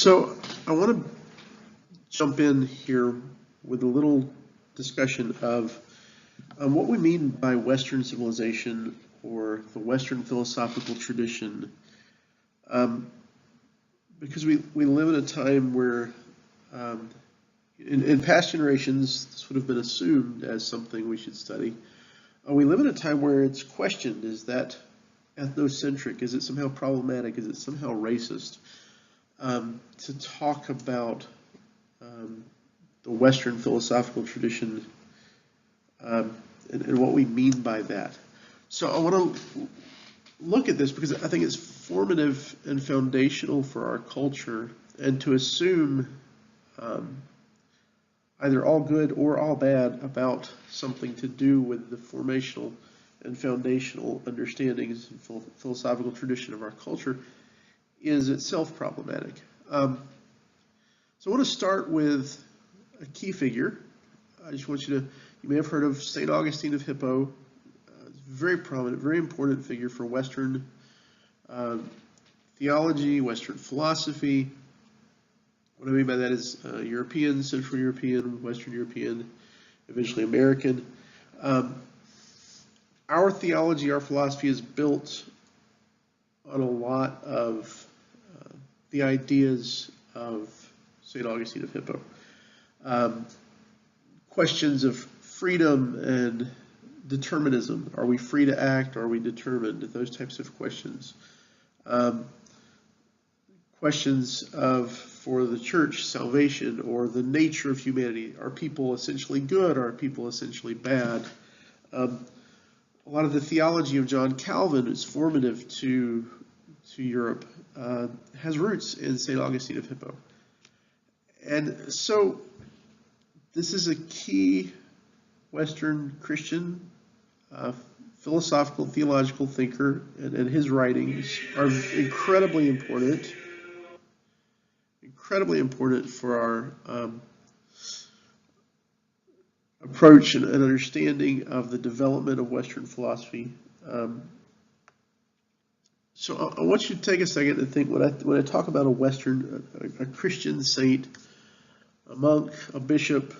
So I want to jump in here with a little discussion of what we mean by Western civilization or the Western philosophical tradition, um, because we live in a time where um, in past generations this would have been assumed as something we should study. We live in a time where it's questioned: is that ethnocentric? Is it somehow problematic? Is it somehow racist? To talk about um, the Western philosophical tradition um, and what we mean by that. So I want to look at this because I think it's formative and foundational for our culture, and to assume um, either all good or all bad about something to do with the formational and foundational understandings and philosophical tradition of our culture is itself problematic. So I want to start with a key figure. I just want you may have heard of St. Augustine of Hippo. Very prominent, very important figure for Western uh, theology, Western philosophy. What I mean by that is European, Central European, Western European, eventually American. Um, our theology, our philosophy is built on a lot of the ideas of St. Augustine of Hippo. Um, Questions of freedom and determinism. Are we free to act? Are we determined? Those types of questions. Um, Questions of, for the church, salvation or the nature of humanity. Are people essentially good? Are people essentially bad? Um, a lot of the theology of John Calvin is formative to Europe, has roots in St. Augustine of Hippo. And so this is a key Western Christian philosophical, theological thinker, and his writings are incredibly important for our approach and understanding of the development of Western philosophy. So I want you to take a second and think when I talk about a Western, a Christian saint, a monk, a bishop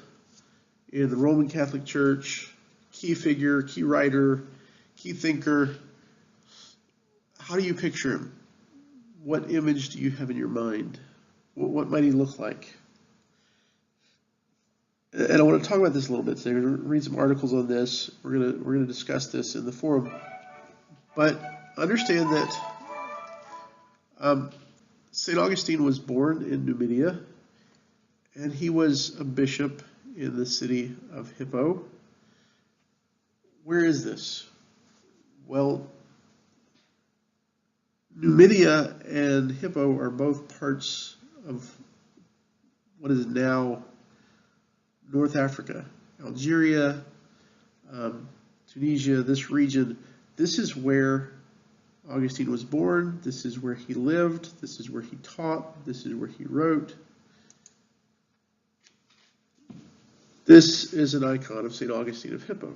in the Roman Catholic Church, key figure, key writer, key thinker. How do you picture him? What image do you have in your mind? What might he look like? And I want to talk about this a little bit today. We're going to read some articles on this. We're going to discuss this in the forum. But understand that St. Augustine was born in Numidia, and he was a bishop in the city of Hippo. Where is this? Well, Numidia and Hippo are both parts of what is now North Africa, Algeria, Tunisia, this region. This is where Augustine was born. This is where he lived. This is where he taught. This is where he wrote. This is an icon of St. Augustine of Hippo.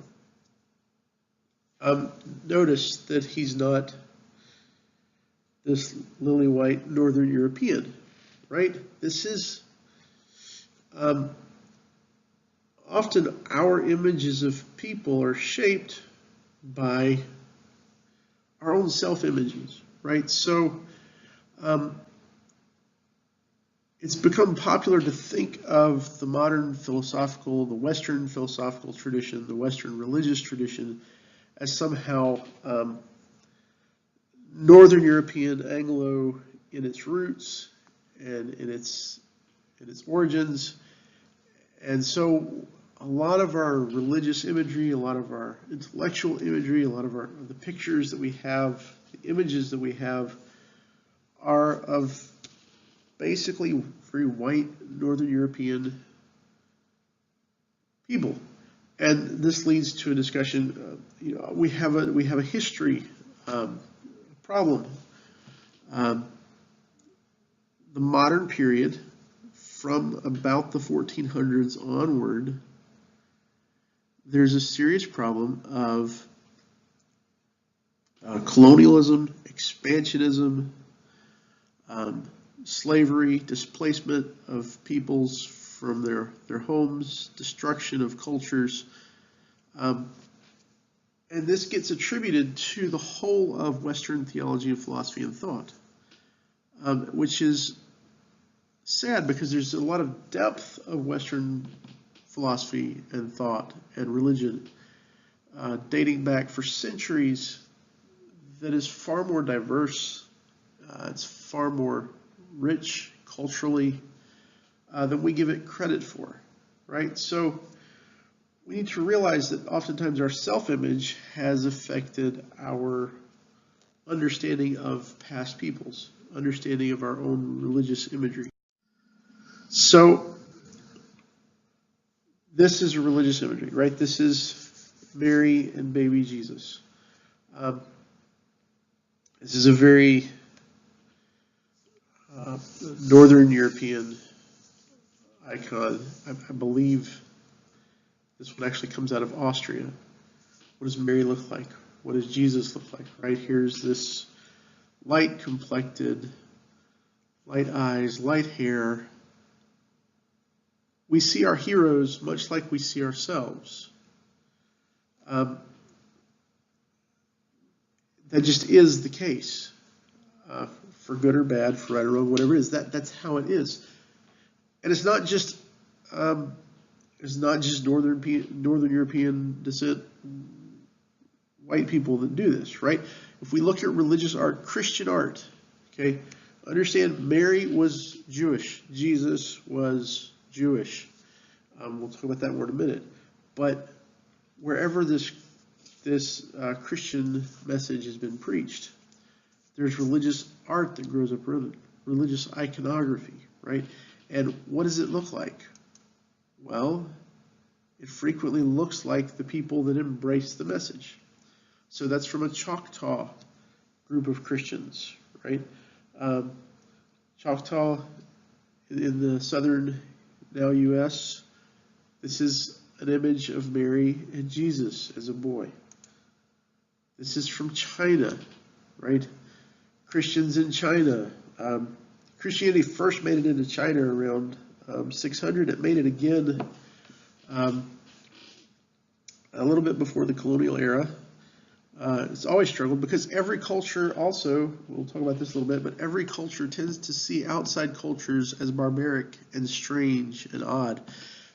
Notice that he's not this lily-white Northern European, right? This is often our images of people are shaped by our own self-images, right? So it's become popular to think of the modern philosophical, the Western philosophical tradition, the Western religious tradition as somehow Northern European, Anglo in its roots and in its origins. And so a lot of our religious imagery, a lot of our intellectual imagery, a lot of the pictures that we have, the images that we have are of basically very white Northern European people. And this leads to a discussion. We have a history problem. The modern period, from about the 1400s onward, there's a serious problem of colonialism, expansionism, slavery, displacement of peoples from their homes, destruction of cultures. And this gets attributed to the whole of Western theology and philosophy and thought, which is sad because there's a lot of depth of Western philosophy and thought and religion dating back for centuries that is far more diverse. It's far more rich culturally than we give it credit for, right? So we need to realize that oftentimes our self-image has affected our understanding of past peoples, understanding of our own religious imagery. So this is a religious imagery, right? This is Mary and baby Jesus. This is a very Northern European icon. I believe this one actually comes out of Austria. What does Mary look like? What does Jesus look like? Right here's this light complected, light eyes, light hair. We see our heroes much like we see ourselves. That just is the case, for good or bad, for right or wrong, whatever it is. That's how it is, and it's not just Northern European descent white people that do this, right? If we look at religious art, Christian art, okay, understand Mary was Jewish, Jesus was Jewish. We'll talk about that more in a minute. But wherever this Christian message has been preached, there's religious art that grows up around it, religious iconography, right? And what does it look like? Well, it frequently looks like the people that embrace the message. So that's from a Choctaw group of Christians, right? Choctaw in the southern now U.S., this is an image of Mary and Jesus as a boy. This is from China, right? Christians in China. Christianity first made it into China around 600. It made it again a little bit before the colonial era. It's always struggled because every culture also, we'll talk about this a little bit, but every culture tends to see outside cultures as barbaric and strange and odd.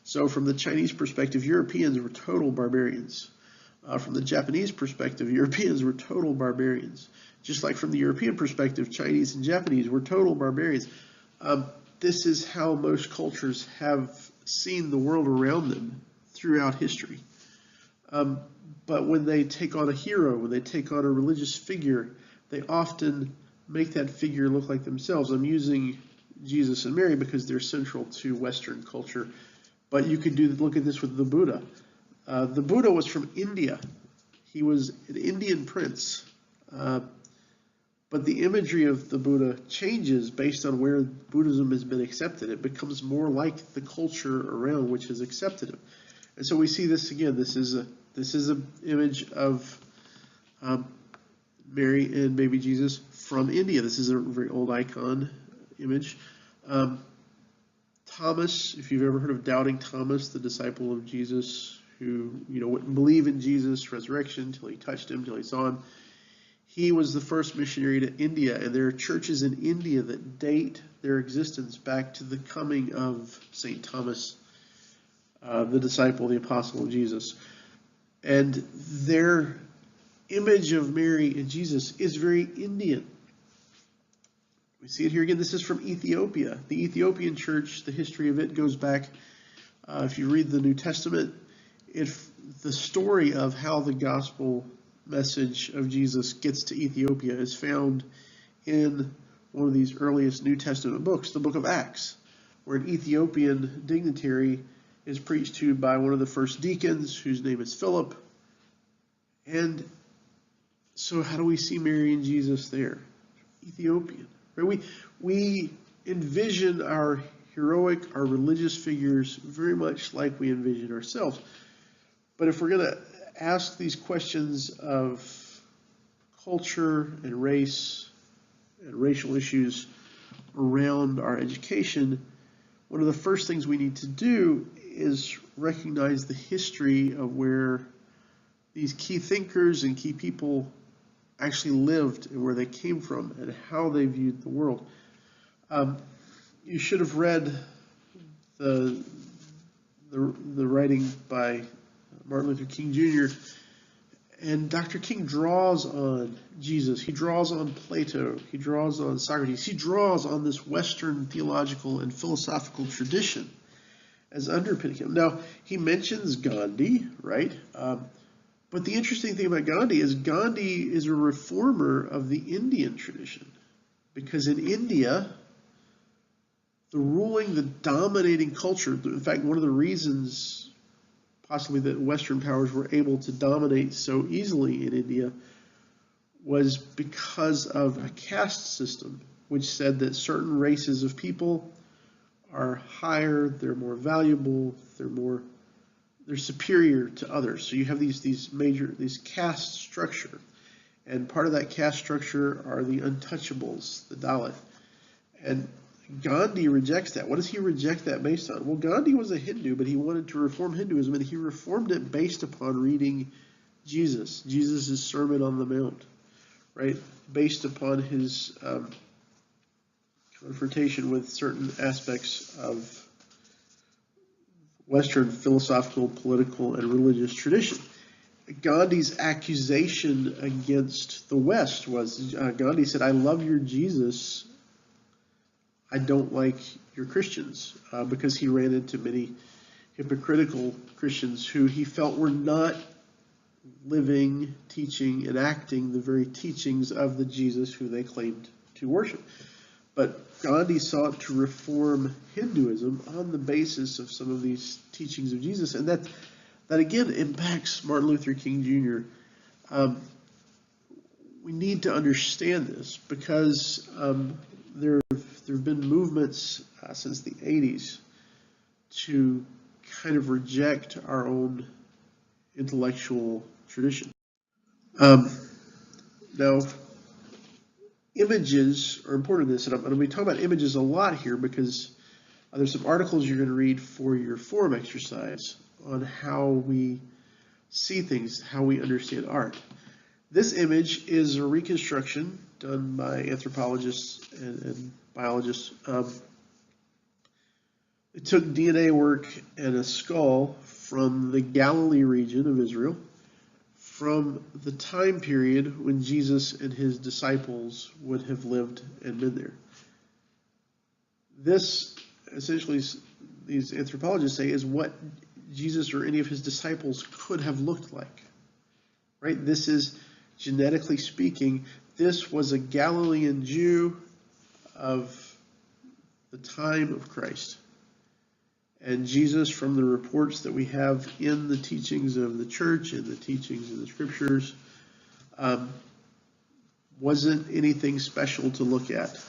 So from the Chinese perspective, Europeans were total barbarians. From the Japanese perspective, Europeans were total barbarians. Just like from the European perspective, Chinese and Japanese were total barbarians. This is how most cultures have seen the world around them throughout history. But when they take on a hero, when they take on a religious figure, they often make that figure look like themselves. I'm using Jesus and Mary because they're central to Western culture. But you could look at this with the Buddha. The Buddha was from India. He was an Indian prince. But the imagery of the Buddha changes based on where Buddhism has been accepted. It becomes more like the culture around which has accepted it. And so we see this again. This is an image of Mary and baby Jesus from India. This is a very old icon image. Thomas, if you've ever heard of Doubting Thomas, the disciple of Jesus, who wouldn't believe in Jesus' resurrection until he touched him, until he saw him. He was the first missionary to India, and there are churches in India that date their existence back to the coming of St. Thomas, the disciple, the apostle of Jesus. And their image of Mary and Jesus is very Indian. We see it here again. This is from Ethiopia. The Ethiopian church, the history of it goes back, if you read the New Testament, the story of how the gospel message of Jesus gets to Ethiopia is found in one of these earliest New Testament books, the book of Acts, where an Ethiopian dignitary is preached to by one of the first deacons, whose name is Philip. And so how do we see Mary and Jesus there? Ethiopian. Right? We envision our heroic, our religious figures very much like we envision ourselves. But if we're going to ask these questions of culture and race and racial issues, around our education, one of the first things we need to do is recognize the history of where these key thinkers and key people actually lived and where they came from and how they viewed the world. You should have read the writing by Martin Luther King Jr. And Dr. King draws on Jesus. He draws on Plato. He draws on Socrates. He draws on this Western theological and philosophical tradition as underpinning him. Now, he mentions Gandhi, right? But the interesting thing about Gandhi is a reformer of the Indian tradition. Because in India, the dominating culture, in fact, one of the reasons possibly that Western powers were able to dominate so easily in India was because of a caste system, which said that certain races of people are higher, they're more valuable, they're superior to others. So you have these caste structure, and part of that caste structure are the untouchables, the Dalit. And Gandhi rejects that. What does he reject that based on? Well, Gandhi was a Hindu, but he wanted to reform Hinduism, and he reformed it based upon reading Jesus' Sermon on the Mount, right? Based upon his confrontation with certain aspects of Western philosophical, political, and religious tradition. Gandhi's accusation against the West was, Gandhi said, "I love your Jesus, I don't like your Christians," because he ran into many hypocritical Christians who he felt were not living, teaching, and acting the very teachings of the Jesus who they claimed to worship. But Gandhi sought to reform Hinduism on the basis of some of these teachings of Jesus, and that again impacts Martin Luther King Jr. We need to understand this because there have been movements since the 80s to kind of reject our own intellectual tradition. Now, images are important in this, and I'm going to be talking about images a lot here because there's some articles you're going to read for your forum exercise on how we see things, how we understand art. This image is a reconstruction done by anthropologists and biologists. It took DNA work and a skull from the Galilee region of Israel from the time period when Jesus and his disciples would have lived and been there. This, essentially, these anthropologists say, is what Jesus or any of his disciples could have looked like. Right? This is, genetically speaking, this was a Galilean Jew of the time of Christ. And Jesus, from the reports that we have in the teachings of the church and the teachings of the scriptures, wasn't anything special to look at.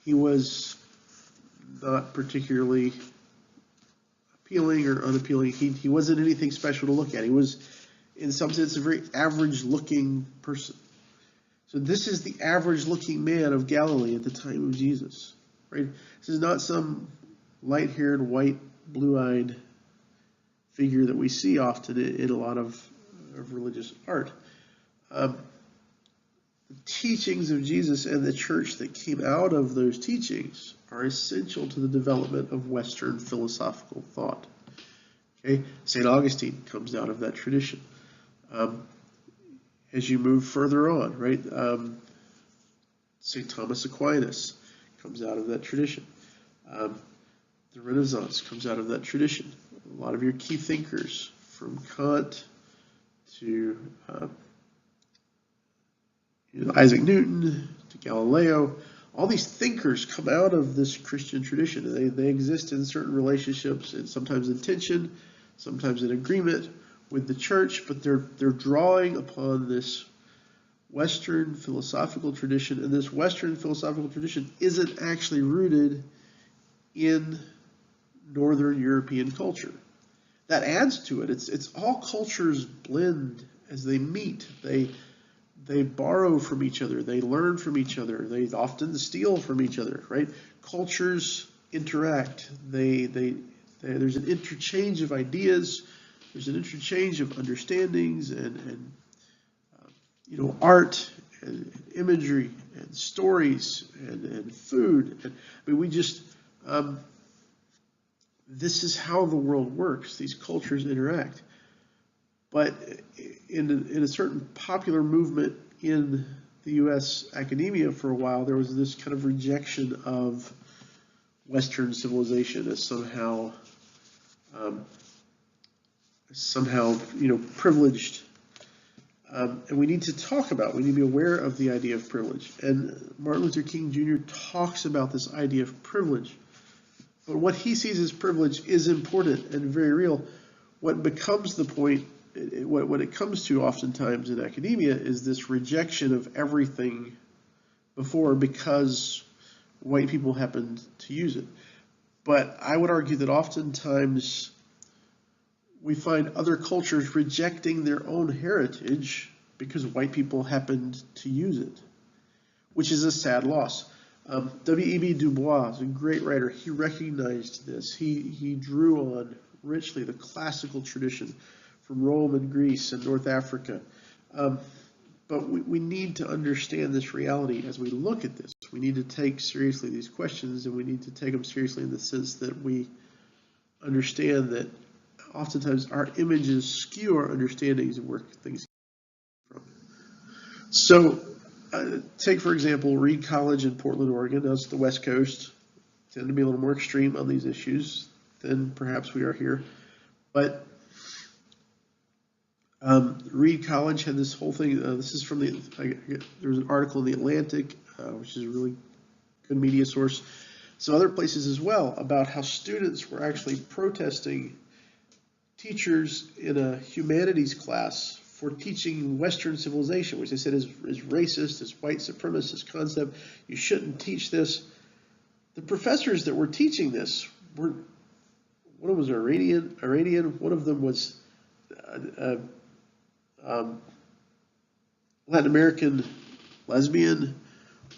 He was not particularly appealing or unappealing. He wasn't anything special to look at. He was, in some sense, a very average-looking person. So this is the average-looking man of Galilee at the time of Jesus. Right? This is not some light-haired, white, blue-eyed figure that we see often in a lot of religious art. The teachings of Jesus and the church that came out of those teachings are essential to the development of Western philosophical thought. Okay? St. Augustine comes out of that tradition. As you move further on, right? St. Thomas Aquinas comes out of that tradition. The Renaissance comes out of that tradition. A lot of your key thinkers, from Kant to Isaac Newton to Galileo, all these thinkers come out of this Christian tradition. They exist in certain relationships, and sometimes in tension, sometimes in agreement with the church, but they're drawing upon this Western philosophical tradition, and this Western philosophical tradition isn't actually rooted in Northern European culture. That adds to it. It's all cultures blend as they meet. They they borrow from each other, they learn from each other, they often steal from each other, right? Cultures interact. There's an interchange of ideas, there's an interchange of understandings and art and imagery and stories and food. And, I mean, this is how the world works. These cultures interact. But in a certain popular movement in the U.S. academia for a while, there was this kind of rejection of Western civilization as somehow privileged. And we need to talk about, we need to be aware of the idea of privilege. And Martin Luther King Jr. talks about this idea of privilege. But what he sees as privilege is important and very real. What becomes the point, what it comes to oftentimes in academia, is this rejection of everything before because white people happened to use it. But I would argue that oftentimes we find other cultures rejecting their own heritage because white people happened to use it, which is a sad loss. W.E.B. Du Bois is a great writer. He recognized this. He drew on richly the classical tradition from Rome and Greece and North Africa. But we need to understand this reality as we look at this. We need to take seriously these questions, and we need to take them seriously in the sense that we understand that oftentimes our images skew our understandings of where things come from. So, take for example Reed College in Portland, Oregon. That's the West Coast. Tend to be a little more extreme on these issues than perhaps we are here. But Reed College had this whole thing. This is from there was an article in the Atlantic, which is a really good media source. Some other places as well about how students were actually protesting teachers in a humanities class for teaching Western civilization, which they said is racist, is white supremacist concept. You shouldn't teach this. The professors that were teaching this were, one of them was Iranian, one of them was Latin American lesbian,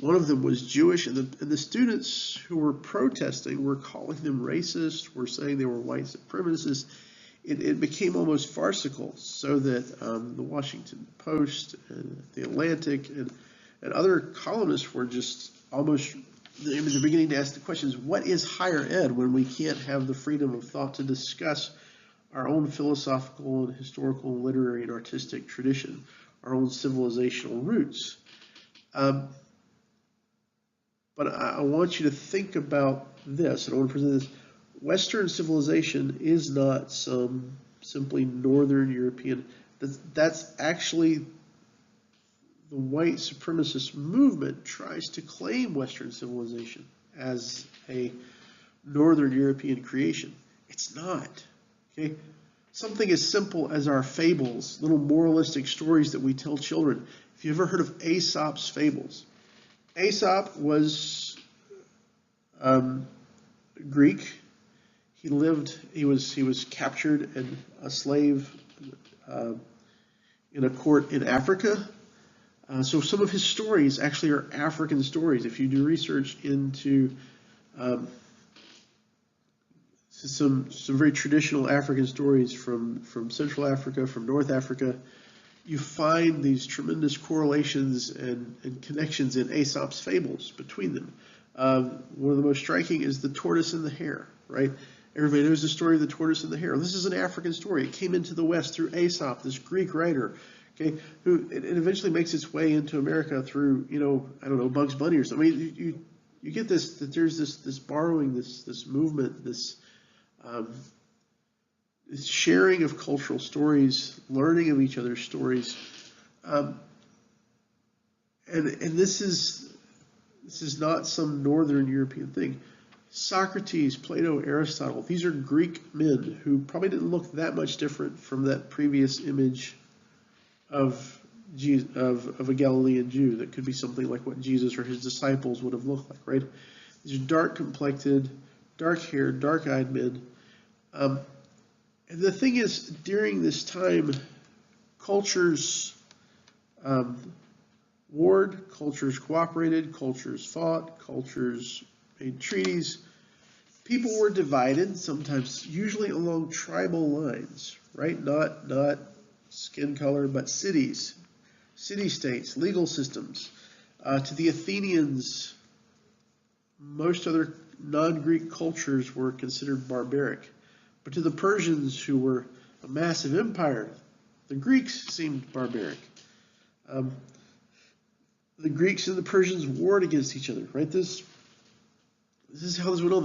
one of them was Jewish, and the students who were protesting were calling them racist, were saying they were white supremacists. It became almost farcical, so that the Washington Post and the Atlantic and other columnists were just almost, they're beginning to ask the questions, what is higher ed when we can't have the freedom of thought to discuss our own philosophical and historical, literary and artistic tradition, our own civilizational roots? But I want you to think about this, and I want to present this. Western civilization is not some simply Northern European. That's actually the white supremacist movement tries to claim Western civilization as a Northern European creation. It's not. Okay? Something as simple as our fables, little moralistic stories that we tell children. If you ever heard of Aesop's fables, Aesop was Greek. He was captured and a slave in a court in Africa. So some of his stories actually are African stories. If you do research into some very traditional African stories from Central Africa, from North Africa, you find these tremendous correlations and connections in Aesop's fables between them. One of the most striking is the tortoise and the hare, right? Everybody knows the story of the tortoise and the hare. This is an African story. It came into the West through Aesop, this Greek writer, okay, who it eventually makes its way into America through, I don't know, Bugs Bunny or something. I mean, you get this, that there's this borrowing, this movement, this sharing of cultural stories, learning of each other's stories, and this is not some Northern European thing. Socrates, Plato, Aristotle, these are Greek men who probably didn't look that much different from that previous image of a Galilean Jew that could be something like what Jesus or his disciples would have looked like, right? These are dark-complected, dark-haired, dark-eyed men. And the thing is, during this time, cultures warred, cultures cooperated, cultures fought, cultures made treaties. People were divided, sometimes, usually along tribal lines, right? Not skin color, but cities, city-states, legal systems. To the Athenians, most other non-Greek cultures were considered barbaric. But to the Persians, who were a massive empire, the Greeks seemed barbaric. The Greeks and the Persians warred against each other, right? This is how this went on.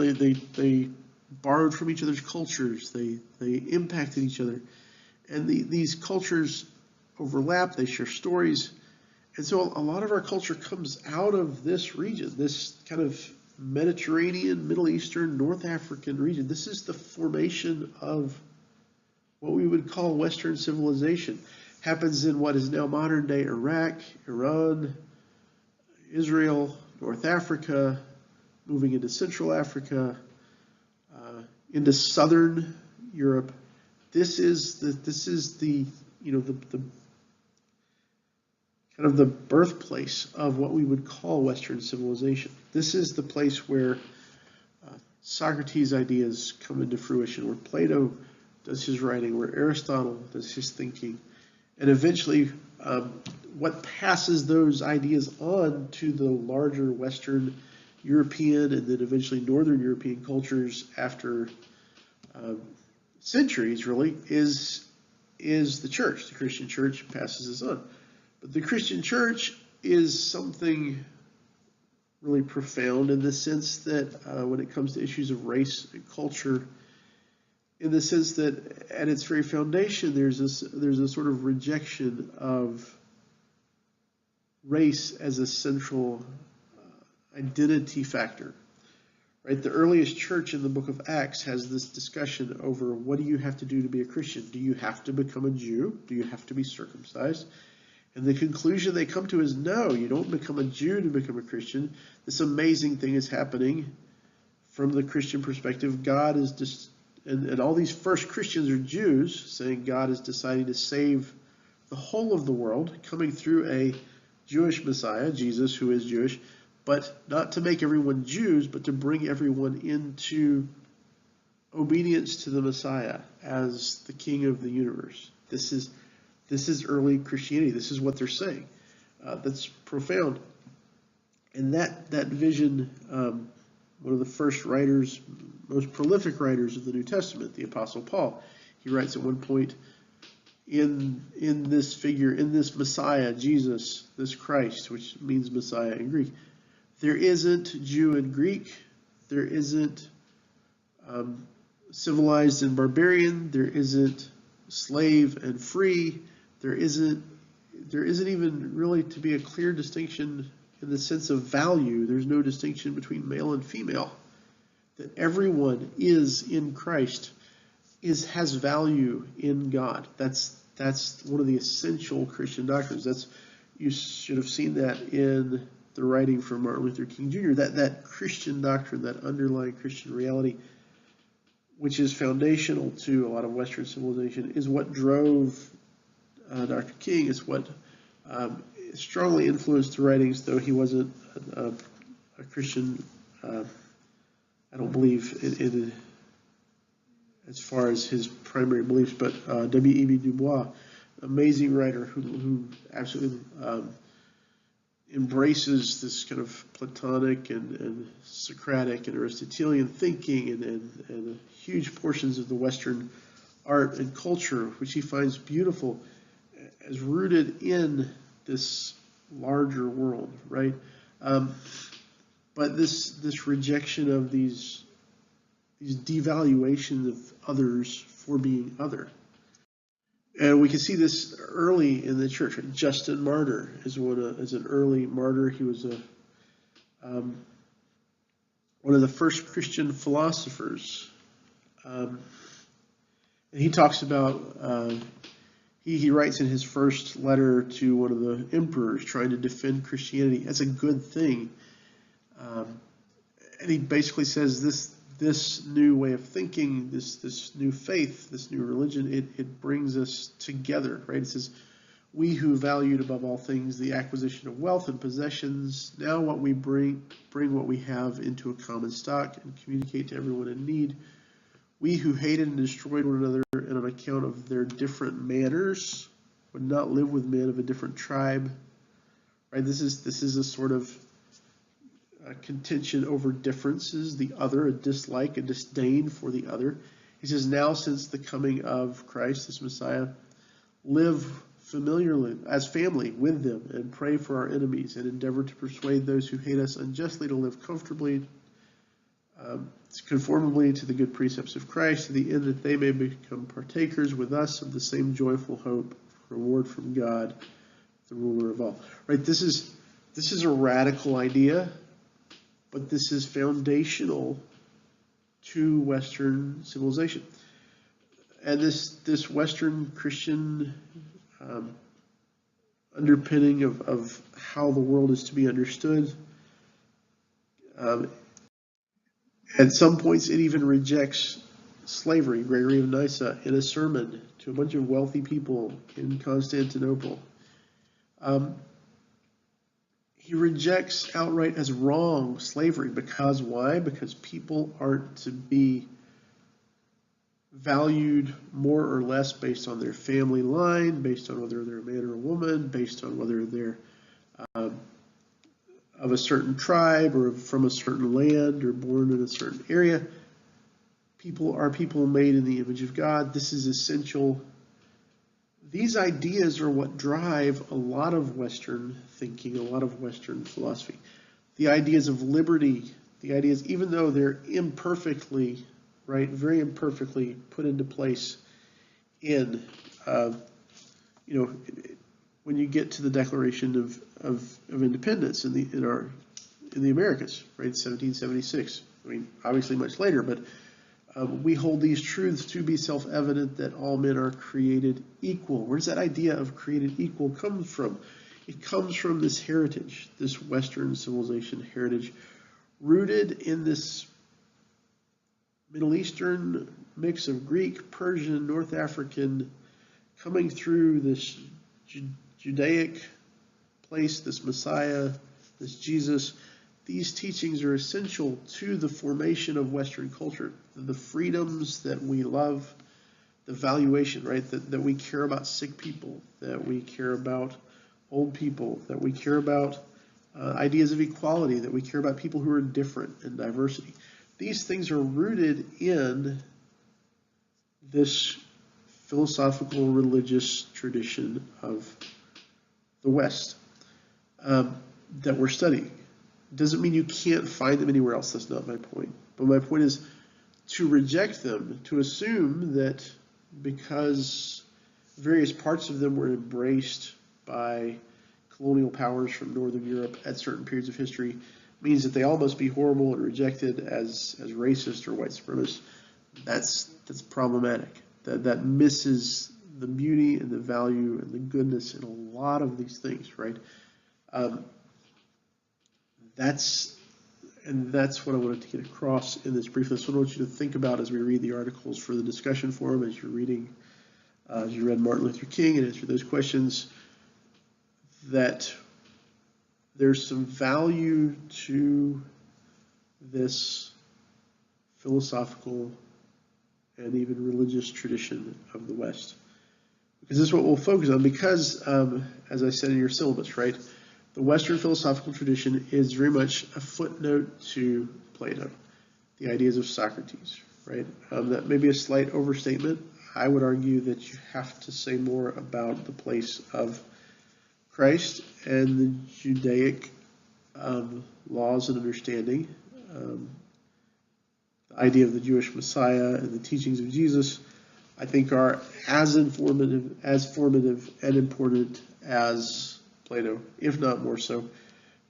They borrowed from each other's cultures. They impacted each other. And these cultures overlap. They share stories. And so a lot of our culture comes out of this region, this kind of Mediterranean, Middle Eastern, North African region. This is the formation of what we would call Western civilization. Happens in what is now modern-day Iraq, Iran, Israel, North Africa, moving into Central Africa, into Southern Europe. This is the kind of the birthplace of what we would call Western civilization. This is the place where Socrates' ideas come into fruition, where Plato does his writing, where Aristotle does his thinking, and eventually what passes those ideas on to the larger Western European and then eventually Northern European cultures after centuries, really, is the church. The Christian church passes this on. But the Christian church is something really profound in the sense that when it comes to issues of race and culture, in the sense that at its very foundation, there's a sort of rejection of race as a central identity factor. Right? The earliest church in the book of Acts has this discussion over what do you have to do to be a Christian? Do you have to become a Jew? Do you have to be circumcised? And the conclusion they come to is no, you don't become a Jew to become a Christian. This amazing thing is happening from the Christian perspective. God is just, and all these first Christians are Jews, saying God is deciding to save the whole of the world, coming through a Jewish Messiah, Jesus, who is Jewish, but not to make everyone Jews, but to bring everyone into obedience to the Messiah as the King of the universe. This is early Christianity. This is what they're saying. That's profound. And that vision, one of the first writers, most prolific writers of the New Testament, the Apostle Paul, he writes at one point, in this figure, in this Messiah, Jesus, this Christ, which means Messiah in Greek, there isn't Jew and Greek, there isn't civilized and barbarian, there isn't slave and free, there isn't even really to be a clear distinction in the sense of value. There's no distinction between male and female. That everyone is in Christ has value in God. That's one of the essential Christian doctrines. You should have seen that in the writing from Martin Luther King Jr. That Christian doctrine, that underlying Christian reality, which is foundational to a lot of Western civilization, is what drove Dr. King. Is what strongly influenced the writings, though he wasn't a Christian. I don't believe in as far as his primary beliefs, but W.E.B. Du Bois, amazing writer who absolutely embraces this kind of Platonic and Socratic and Aristotelian thinking and huge portions of the Western art and culture, which he finds beautiful, as rooted in this larger world, right? But this rejection of these devaluations of others for being other. And we can see this early in the church. Justin Martyr is an early martyr. He was one of the first Christian philosophers. And he talks about, he writes in his first letter to one of the emperors trying to defend Christianity as a good thing. And he basically says this new way of thinking, this new faith, this new religion, it brings us together, right? It says, We who valued above all things the acquisition of wealth and possessions, now what we bring what we have into a common stock and communicate to everyone in need. We who hated and destroyed one another, and on account of their different manners would not live with men of a different tribe. Right? This is a sort of contention over differences, the other, a dislike, a disdain for the other. He says, now since the coming of Christ, this Messiah, live familiarly as family with them and pray for our enemies and endeavor to persuade those who hate us unjustly to live comfortably, conformably to the good precepts of Christ, to the end that they may become partakers with us of the same joyful hope, reward from God, the ruler of all. Right? This is a radical idea, but this is foundational to Western civilization. And this Western Christian underpinning of how the world is to be understood, at some points it even rejects slavery. Gregory of Nyssa, in a sermon to a bunch of wealthy people in Constantinople, he rejects outright as wrong slavery. Because why? Because people aren't to be valued more or less based on their family line, based on whether they're a man or a woman, based on whether they're of a certain tribe or from a certain land or born in a certain area. People are people made in the image of God. This is essential. These ideas are what drive a lot of Western thinking, a lot of Western philosophy. The ideas of liberty, the ideas, even though they're imperfectly, right, very imperfectly put into place in, when you get to the Declaration of Independence in the Americas, right, 1776. I mean, obviously much later, but we hold these truths to be self-evident that all men are created equal. Where does that idea of created equal come from? It comes from this heritage, this Western civilization heritage, rooted in this Middle Eastern mix of Greek, Persian, North African, coming through this Judaic place, this Messiah, this Jesus. These teachings are essential to the formation of Western culture, the freedoms that we love, the valuation, right, that we care about sick people, that we care about old people, that we care about ideas of equality, that we care about people who are different and diversity. These things are rooted in this philosophical religious tradition of the West that we're studying. Doesn't mean you can't find them anywhere else. That's not my point. But my point is to reject them, to assume that because various parts of them were embraced by colonial powers from Northern Europe at certain periods of history means that they all must be horrible and rejected as racist or white supremacist. That's problematic. That misses the beauty and the value and the goodness in a lot of these things, right? That's what I wanted to get across in this brief. That's what I want you to think about as we read the articles for the discussion forum, as you're reading, as you read Martin Luther King and answer those questions, that there's some value to this philosophical and even religious tradition of the West. Because this is what we'll focus on, because, as I said in your syllabus, right, the Western philosophical tradition is very much a footnote to Plato, the ideas of Socrates, right? That may be a slight overstatement. I would argue that you have to say more about the place of Christ and the Judaic laws and understanding, the idea of the Jewish Messiah and the teachings of Jesus, I think are as formative and important as Plato, if not more so.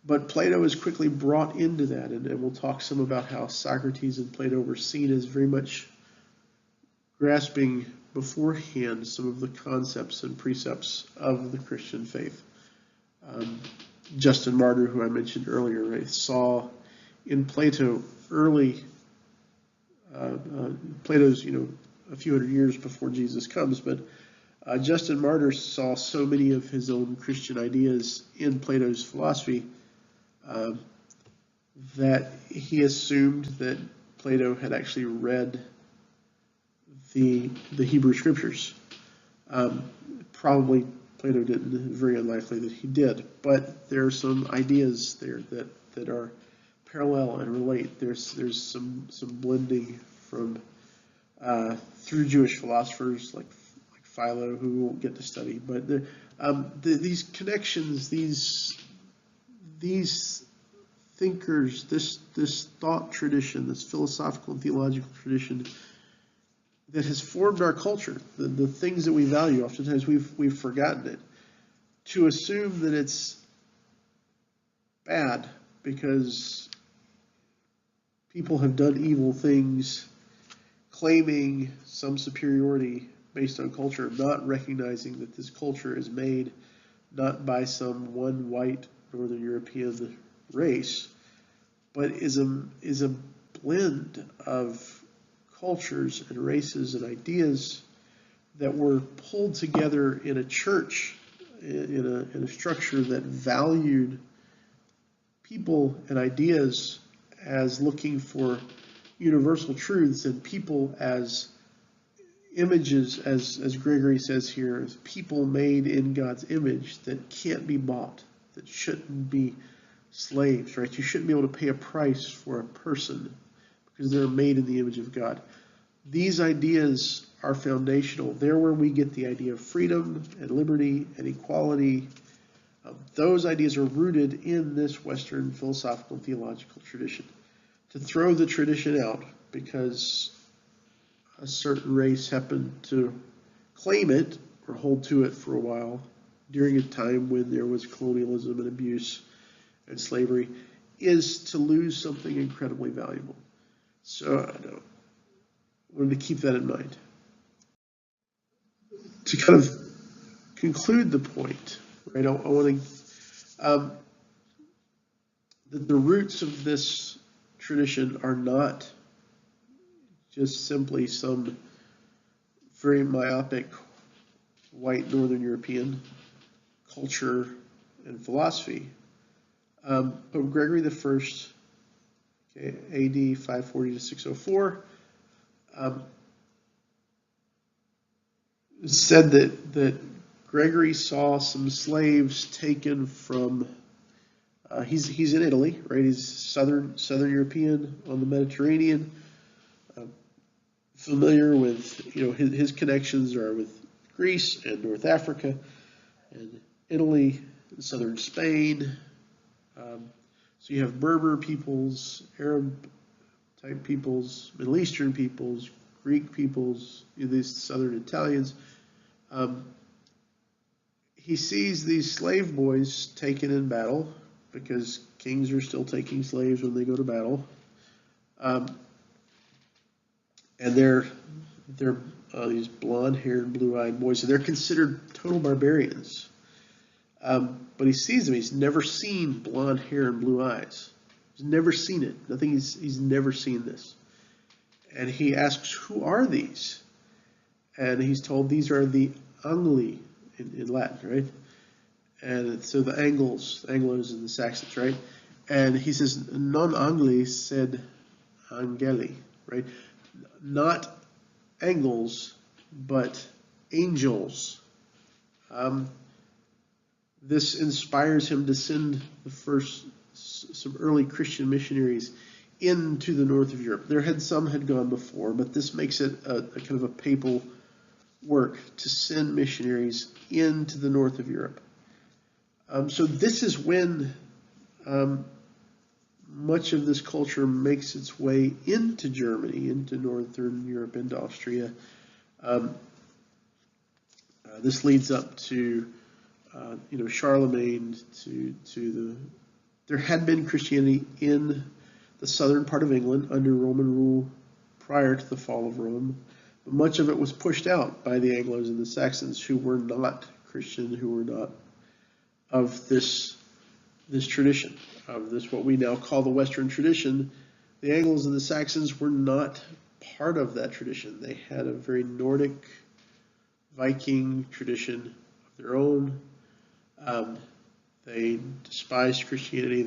But Plato is quickly brought into that, and we'll talk some about how Socrates and Plato were seen as very much grasping beforehand some of the concepts and precepts of the Christian faith. Justin Martyr, who I mentioned earlier, right, saw in Plato early, Plato's, a few hundred years before Jesus comes, but Justin Martyr saw so many of his own Christian ideas in Plato's philosophy um, that he assumed that Plato had actually read the Hebrew Scriptures. Probably Plato didn't, very unlikely that he did, but there are some ideas there that are parallel and relate. There's some blending from through Jewish philosophers like Philo, who we won't get to study, but these connections, these thinkers, this thought tradition, this philosophical and theological tradition that has formed our culture, the things that we value. Oftentimes we've forgotten it. To assume that it's bad because people have done evil things, claiming some superiority based on culture, not recognizing that this culture is made not by some one white Northern European race, but is a blend of cultures and races and ideas that were pulled together in a church, in a structure that valued people and ideas as looking for universal truths, and people as images, as Gregory says here, as people made in God's image that can't be bought, that shouldn't be slaves, right? You shouldn't be able to pay a price for a person because they're made in the image of God. These ideas are foundational. They're where we get the idea of freedom and liberty and equality. Those ideas are rooted in this Western philosophical and theological tradition. To throw the tradition out because a certain race happened to claim it or hold to it for a while during a time when there was colonialism and abuse and slavery is to lose something incredibly valuable. So I wanted to keep that in mind. To kind of conclude the point, right, I want to, that the roots of this tradition are not just simply some very myopic white Northern European culture and philosophy. Pope Gregory the First, okay, AD 540 to 604, said that Gregory saw some slaves taken from. He's in Italy, right? He's southern European on the Mediterranean. Familiar with, his connections are with Greece and North Africa and Italy and southern Spain. So you have Berber peoples, Arab type peoples, Middle Eastern peoples, Greek peoples, these southern Italians. He sees these slave boys taken in battle, because kings are still taking slaves when they go to battle. And they're these blonde-haired, blue-eyed boys, and they're considered total barbarians. But he sees them. He's never seen blonde hair and blue eyes. He's never seen it. He's never seen this. And he asks, "Who are these?" And he's told these are the Angli in Latin, right? And so the Anglos and the Saxons, right? And he says, "Non Angli sed angeli," right? Not angels, but angels. This inspires him to send some early Christian missionaries into the north of Europe. Some had gone before, but this makes it a kind of a papal work to send missionaries into the north of Europe. So this is when much of this culture makes its way into Germany, into Northern Europe, into Austria. This leads up to, Charlemagne. There had been Christianity in the southern part of England under Roman rule prior to the fall of Rome, but much of it was pushed out by the Anglos and the Saxons, who were not Christian, who were not of this tradition, of this what we now call the Western tradition. The Anglos and the Saxons were not part of that tradition. They had a very Nordic Viking tradition of their own. Um, they despised Christianity.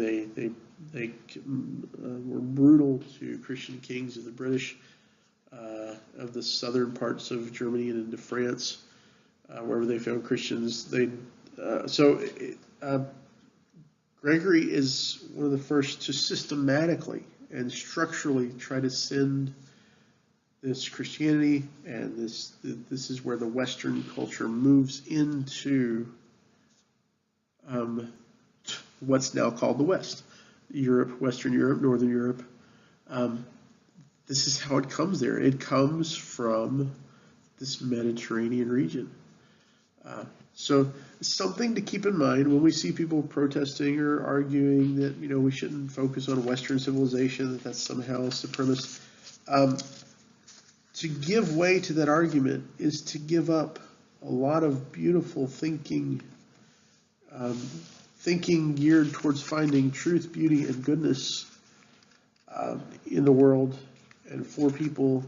They were brutal to Christian kings of the British, of the southern parts of Germany and into France, wherever they found Christians. Gregory is one of the first to systematically and structurally try to send this Christianity, and this is where the Western culture moves into what's now called the West, Europe, Western Europe, Northern Europe. This is how it comes there. It comes from this Mediterranean region. So something to keep in mind when we see people protesting or arguing that we shouldn't focus on Western civilization, that that's somehow supremacist. To give way to that argument is to give up a lot of beautiful thinking, thinking geared towards finding truth, beauty, and goodness in the world and for people.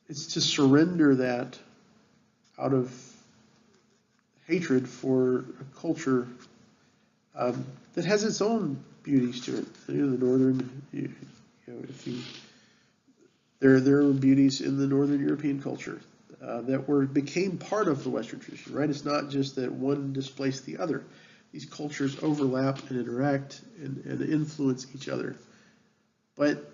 It's to surrender that out of hatred for a culture that has its own beauties to it. The northern, there are beauties in the Northern European culture that became part of the Western tradition, right? It's not just that one displaced the other. These cultures overlap and interact and influence each other. But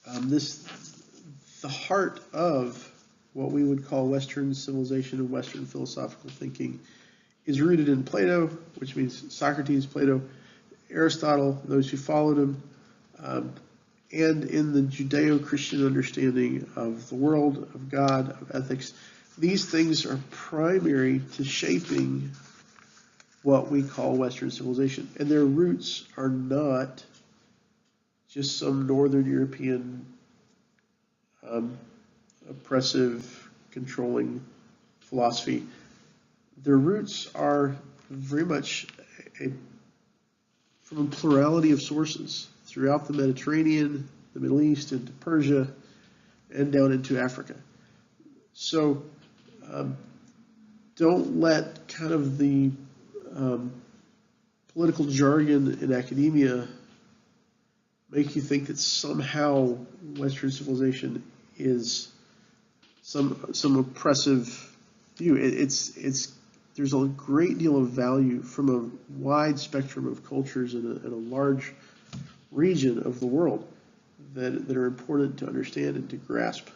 the heart of what we would call Western civilization and Western philosophical thinking is rooted in Plato, which means Socrates, Plato, Aristotle, those who followed him, and in the Judeo-Christian understanding of the world, of God, of ethics. These things are primary to shaping what we call Western civilization. And their roots are not just some Northern European oppressive, controlling philosophy. Their roots are very much from a plurality of sources throughout the Mediterranean, the Middle East, into Persia, and down into Africa. So don't let kind of the political jargon in academia make you think that somehow Western civilization is some oppressive view. There's a great deal of value from a wide spectrum of cultures in a large region of the world that are important to understand and to grasp.